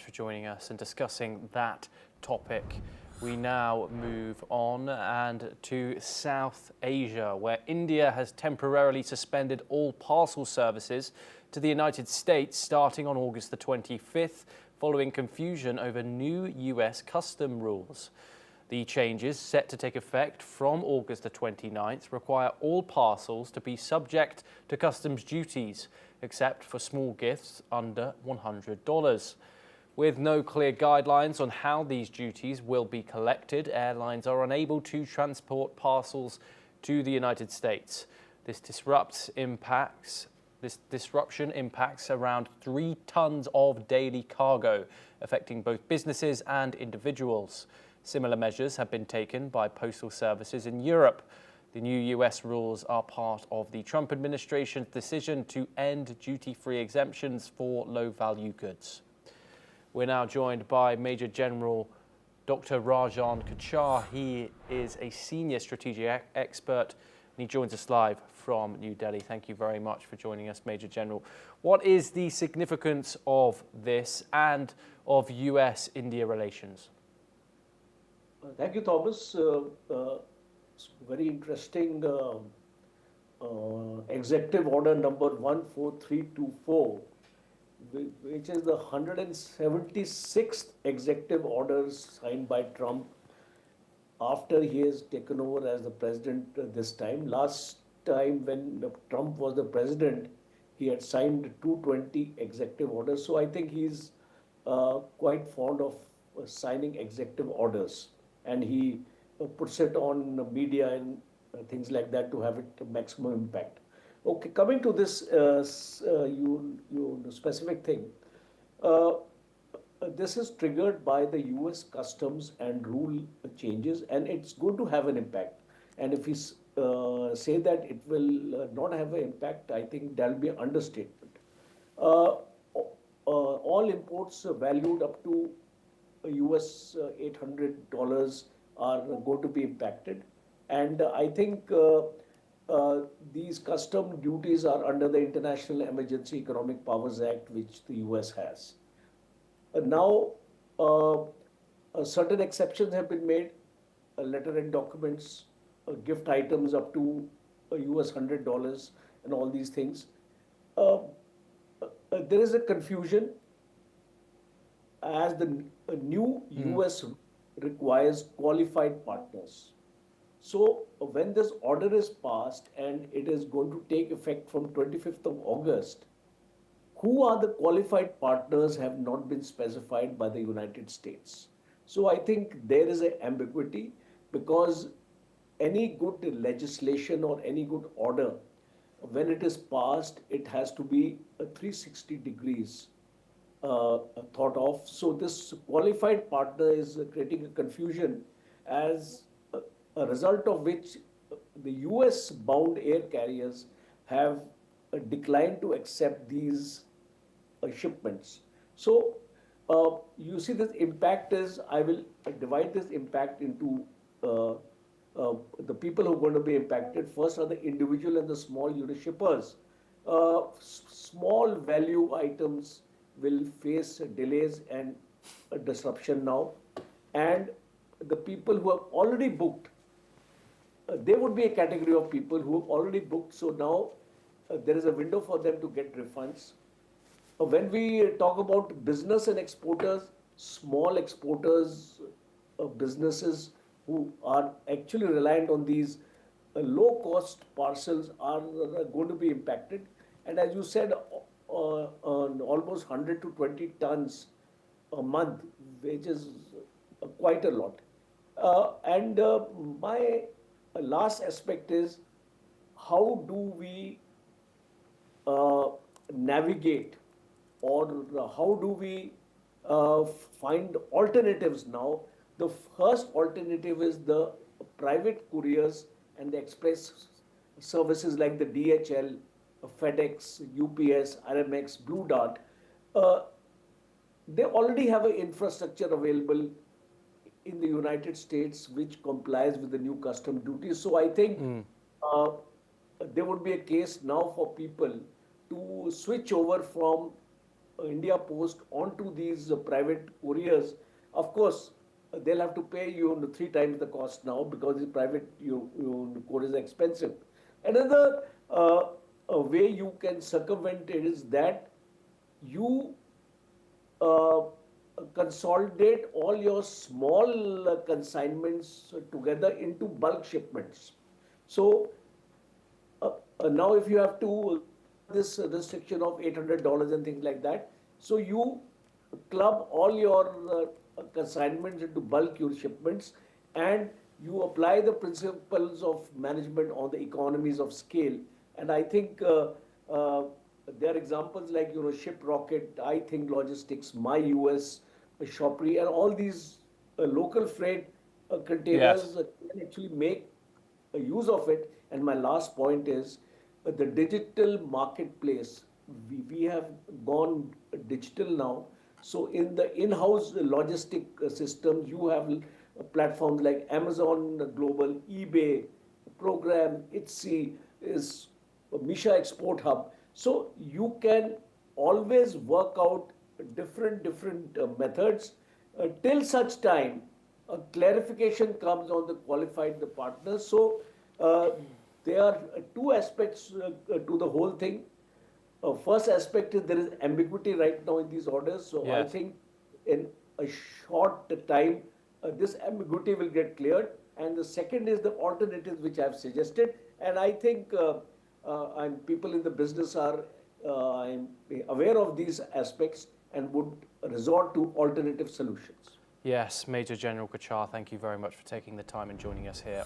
much for joining us and discussing that topic. We now move on and to South Asia, where India has temporarily suspended all parcel services to the United States starting on August the 25th, following confusion over new US custom rules. The changes, set to take effect from August the 29th, require all parcels to be subject to customs duties, except for small gifts under $100. With no clear guidelines on how these duties will be collected, airlines are unable to transport parcels to the United States. This disruption impacts around 3 tons of daily cargo, affecting both businesses and individuals. Similar measures have been taken by postal services in Europe. The new US rules are part of the Trump administration's decision to end duty-free exemptions for low-value goods. We're now joined by Major General Dr. Rajan Kochhar. He is a senior strategic expert, and he joins us live from New Delhi. Thank you very much for joining us, Major General. What is the significance of this and of US-India relations? Thank you, Thomas. It's very interesting. Executive Order number 14324, which is the 176th executive order signed by Trump after he has taken over as the president this time. Last time when Trump was the president, he had signed 220 executive orders. So I think he's quite fond of signing executive orders. And he puts it on media and things like that to have it maximum impact. Okay, coming to this specific thing, this is triggered by the US customs and rule changes, and it's going to have an impact. And if we say that it will not have an impact, I think that'll be an understatement. All imports valued up to US $800 are going to be impacted. And I think these custom duties are under the International Emergency Economic Powers Act, which the US has. Now, certain exceptions have been made, letter and documents, gift items up to US $100 and all these things. There is a confusion as the new US requires qualified partners. So when this order is passed and it is going to take effect from 25th of August, who are the qualified partners have not been specified by the United States. So I think there is an ambiguity, because any good legislation or any good order, when it is passed, it has to be a 360 degrees thought of. So this qualified partner is creating a confusion, as a result of which the US bound air carriers have declined to accept these shipments. So you see, this impact is, I will divide this impact into the people who are going to be impacted. First are the individual and the small unit shippers. Small value items will face delays and a disruption now. And the people who have already booked, there would be a category of people who have already booked. So now there is a window for them to get refunds. When we talk about business and exporters, small exporters, businesses who are actually reliant on these low-cost parcels are going to be impacted. And as you said, almost 100 to 20 tons a month, which is quite a lot. My last aspect is, how do we navigate, or how do we find alternatives now? The first alternative is the private couriers and the express services like the DHL, FedEx, UPS, RMX, Blue Dart. They already have an infrastructure available in the United States which complies with the new custom duties. So I think there would be a case now for people to switch over from India Post onto these private couriers, of course, they'll have to pay you 3 times the cost now because the private couriers are expensive. Another way you can circumvent it is that you uh, consolidate all your small consignments together into bulk shipments. So now if you have to this restriction of $800 and things like that, so you club all your consignments into bulk your shipments, and you apply the principles of management on the economies of scale. And I think uh, there are examples like ShipRocket, I think Logistics, My US, Shopry, and all these local freight Yes. containers can actually make use of it. And my last point is the digital marketplace. We have gone digital now. So in the in-house logistic system, you have platforms like Amazon Global, eBay, Program, Etsy, is Misha Export Hub. So you can always work out different methods till such time a clarification comes on the qualified the partners. So there are two aspects to the whole thing. First aspect is there is ambiguity right now in these orders. So I Yes. think in a short time, this ambiguity will get cleared. And the second is the alternatives which I have suggested. And I think and people in the business are I'm aware of these aspects and would resort to alternative solutions. Yes, Major General Kachar, thank you very much for taking the time and joining us here.